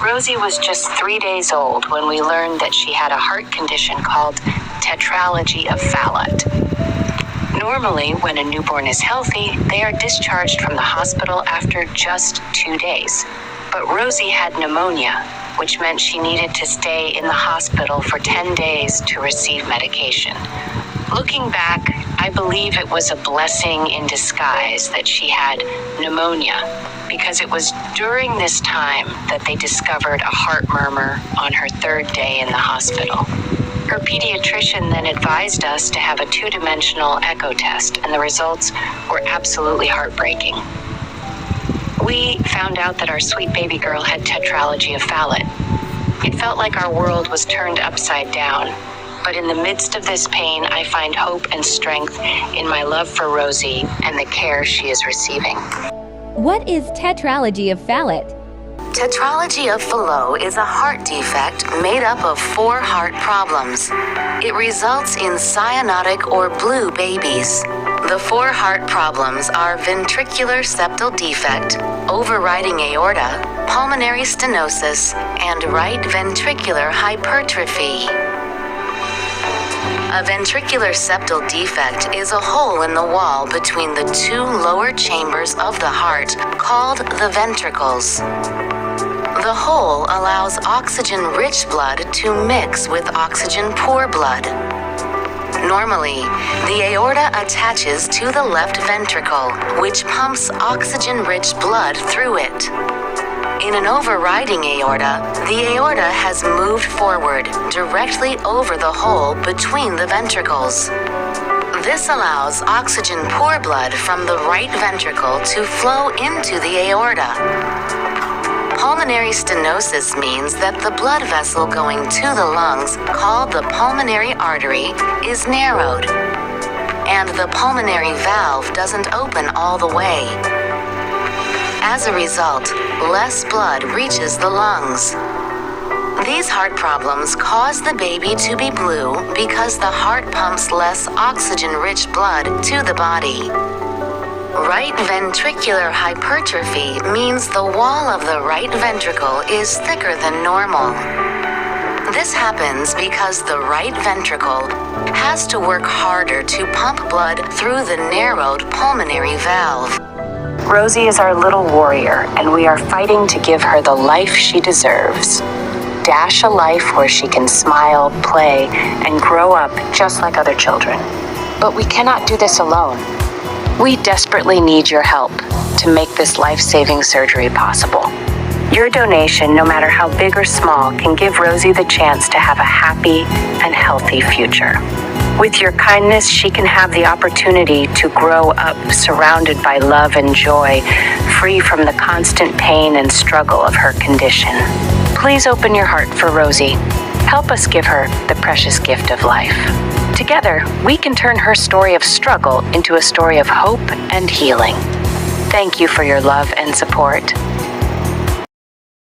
Rosy was just 3 days old when we learned that she had a heart condition called tetralogy of Fallot. Normally, when a newborn is healthy, they are discharged from the hospital after just 2 days. But Rosy had pneumonia, which meant she needed to stay in the hospital for 10 days to receive medication. Looking back, I believe it was a blessing in disguise that she had pneumonia, because it was during this time that they discovered a heart murmur on her 3rd day in the hospital. Her pediatrician then advised us to have a 2-dimensional echo test, and the results were absolutely heartbreaking. We found out that our sweet baby girl had tetralogy of Fallot. It felt like our world was turned upside down. But in the midst of this pain, I find hope and strength in my love for Rosy and the care she is receiving. What is tetralogy of Fallot? Tetralogy of Fallot is a heart defect made up of 4 heart problems. It results in cyanotic or blue babies. The 4 heart problems are ventricular septal defect, overriding aorta, pulmonary stenosis, and right ventricular hypertrophy. A ventricular septal defect is a hole in the wall between the 2 lower chambers of the heart called the ventricles. The hole allows oxygen-rich blood to mix with oxygen-poor blood. Normally, the aorta attaches to the left ventricle, which pumps oxygen-rich blood through it. In an overriding aorta, the aorta has moved forward directly over the hole between the ventricles. This allows oxygen-poor blood from the right ventricle to flow into the aorta. Pulmonary stenosis means that the blood vessel going to the lungs, called the pulmonary artery, is narrowed, and the pulmonary valve doesn't open all the way. As a result, less blood reaches the lungs. These heart problems cause the baby to be blue because the heart pumps less oxygen-rich blood to the body. Right ventricular hypertrophy means the wall of the right ventricle is thicker than normal. This happens because the right ventricle has to work harder to pump blood through the narrowed pulmonary valve. Rosy is our little warrior, and we are fighting to give her the life she deserves. Dash a life where she can smile, play, and grow up just like other children. But we cannot do this alone. We desperately need your help to make this life-saving surgery possible. Your donation, no matter how big or small, can give Rosy the chance to have a happy and healthy future. With your kindness, she can have the opportunity to grow up surrounded by love and joy, free from the constant pain and struggle of her condition. Please open your heart for Rosy. Help us give her the precious gift of life. Together, we can turn her story of struggle into a story of hope and healing. Thank you for your love and support.